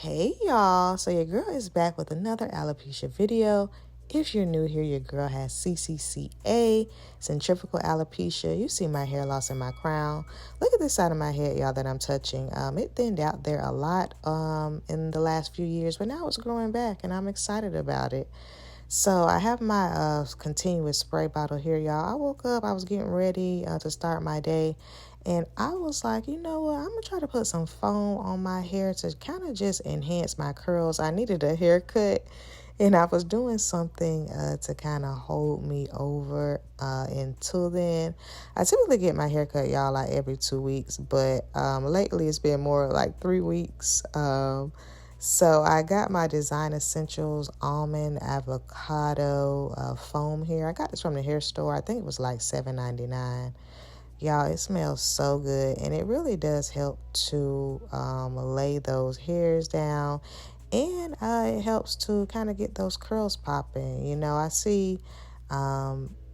Hey y'all, so your girl is back with another alopecia video. If you're new here, your girl has ccca, centrifugal alopecia. You see my hair loss in my crown. Look at this side of my head, y'all, that I'm touching. It thinned out there a lot in the last few years, but now it's growing back and I'm excited about it. So I have my continuous spray bottle here, y'all. I woke up, I was getting ready to start my day, and I was like, you know what, I'm going to try to put some foam on my hair to kind of just enhance my curls. I needed a haircut, and I was doing something to kind of hold me over until then. I typically get my haircut, y'all, like every 2 weeks, but lately it's been more like 3 weeks. So I got my Design Essentials almond avocado foam here. I got this from the hair store. I think it was like $7.99. Y'all, it smells so good, and it really does help to lay those hairs down, and it helps to kind of get those curls popping. You know, I see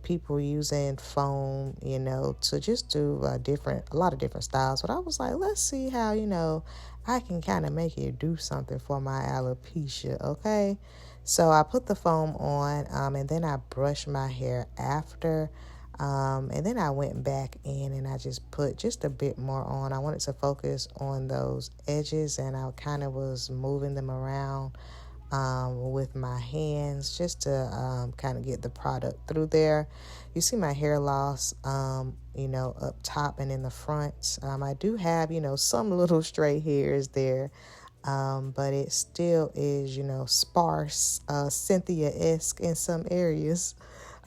people using foam, you know, to just do a lot of different styles. But I was like, let's see how, you know, I can kind of make it do something for my alopecia, okay? So I put the foam on, and then I brushed my hair after. And then I went back in and I just put just a bit more on. I wanted to focus on those edges, and I kind of was moving them around with my hands just to kind of get the product through there. You see my hair loss, you know, up top and in the front. I do have, you know, some little stray hairs there, but it still is, you know, sparse, Cynthia-esque in some areas.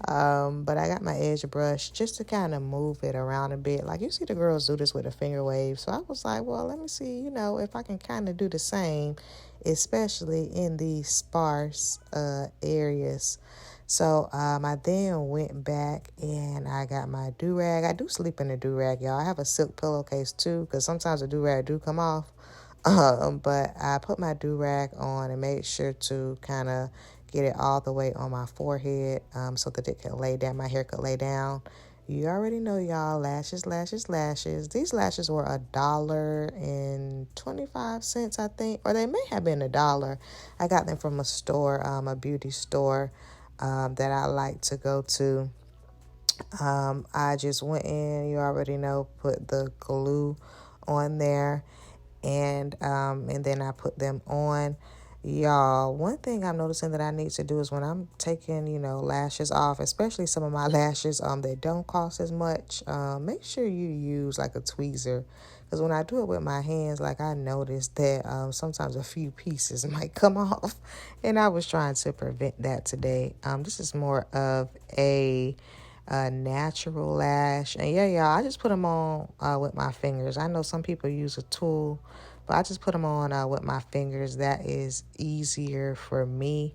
But I got my edge brush just to kind of move it around a bit. Like you see the girls do this with a finger wave. So I was like, well, let me see, you know, if I can kind of do the same, especially in these sparse areas. So I then went back and I got my do-rag. I do sleep in a do-rag, y'all. I have a silk pillowcase too, because sometimes the do-rag do come off. But I put my do-rag on and made sure to kind of get it all the way on my forehead so that it could lay down, my hair could lay down. You already know, y'all, lashes, lashes, lashes. These lashes were $1.25, I think, or they may have been $1. I got them from a store, a beauty store that I like to go to. I just went in, you already know, put the glue on there, and then I put them on. Y'all, one thing I'm noticing that I need to do is when I'm taking, you know, lashes off, especially some of my lashes that don't cost as much, make sure you use like a tweezer, because when I do it with my hands, like I noticed that sometimes a few pieces might come off, and I was trying to prevent that today. This is more of a natural lash, and yeah, y'all, I just put them on with my fingers. I know some people use a tool, but I just put them on with my fingers. That is easier for me.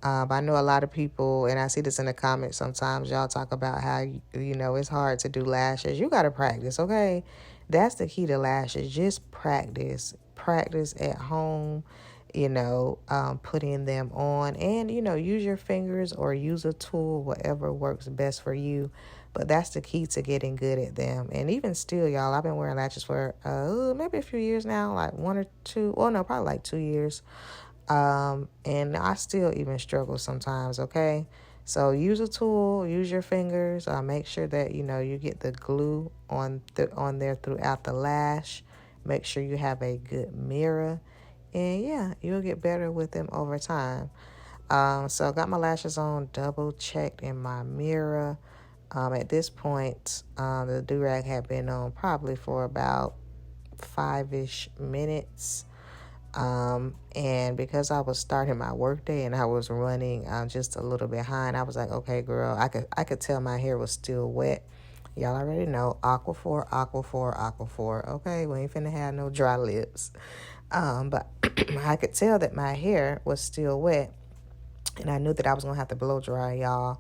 But I know a lot of people, and I see this in the comments sometimes, y'all talk about how, you know, it's hard to do lashes. You got to practice, okay? That's the key to lashes. Just practice. Practice at home, you know, putting them on. And, you know, use your fingers or use a tool, whatever works best for you. But that's the key to getting good at them. And even still, y'all, I've been wearing lashes for maybe a few years now, like 1 or 2. Well, no, probably like 2 years. And I still even struggle sometimes, okay? So use a tool, use your fingers. Make sure that, you know, you get the glue on there throughout the lash. Make sure you have a good mirror. And yeah, you'll get better with them over time. So I got my lashes on, double checked in my mirror. At this point, the do-rag had been on probably for about 5-ish minutes. And because I was starting my work day and I was running just a little behind, I was like, okay, girl, I could tell my hair was still wet. Y'all already know, Aquaphor, Aquaphor, Aquaphor. Okay, we ain't finna have no dry lips. But I could tell that my hair was still wet, and I knew that I was gonna have to blow dry, y'all.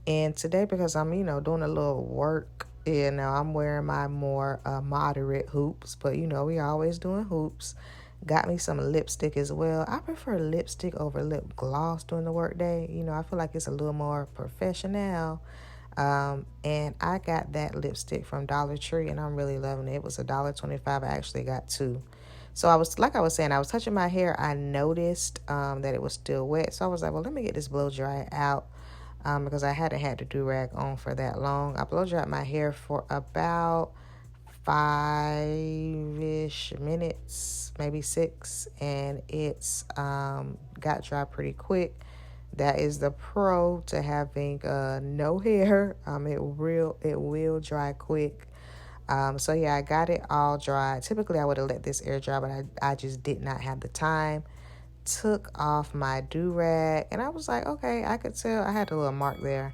And today, because I'm, you know, doing a little work, you know, I'm wearing my more moderate hoops, but you know, we always doing hoops. Got me some lipstick as well. I prefer lipstick over lip gloss during the work day. You know, I feel like it's a little more professional. And I got that lipstick from Dollar Tree, and I'm really loving it. It was $1.25. I actually got 2. So like I was saying, I was touching my hair. I noticed that it was still wet. So I was like, well, let me get this blow dry out because I hadn't had the do-rag on for that long. I blow dried my hair for about 5-ish minutes, maybe 6, and it's got dry pretty quick. That is the pro to having no hair. It will dry quick. So yeah, I got it all dry. Typically I would have let this air dry, but I just did not have the time. Took off my do-rag, and I was like, okay, I could tell. I had a little mark there.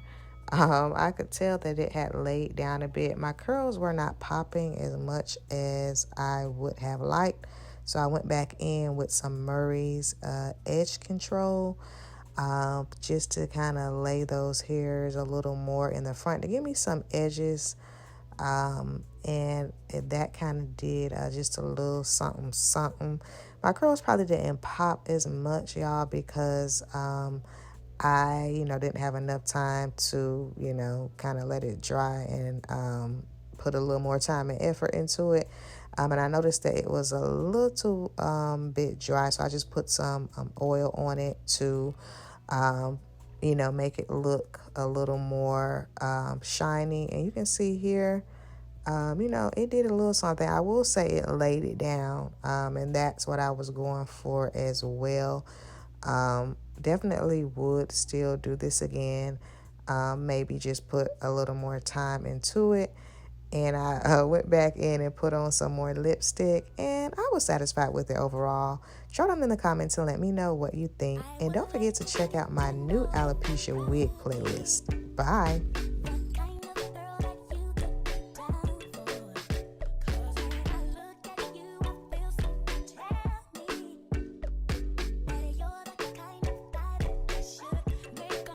I could tell that it had laid down a bit. My curls were not popping as much as I would have liked, so I went back in with some Murray's edge control just to kind of lay those hairs a little more in the front to give me some edges. And that kind of did just a little something something. My curls probably didn't pop as much, y'all, because I didn't have enough time to kind of let it dry and put a little more time and effort into it. And I noticed that it was a little bit dry, so I just put some oil on it to make it look a little more shiny. And you can see here, it did a little something. I will say it laid it down, and that's what I was going for as well. Definitely would still do this again. Maybe just put a little more time into it. And I went back in and put on some more lipstick, and I was satisfied with it overall. Drop them in the comments and let me know what you think. And don't forget to check out my new alopecia wig playlist. Bye.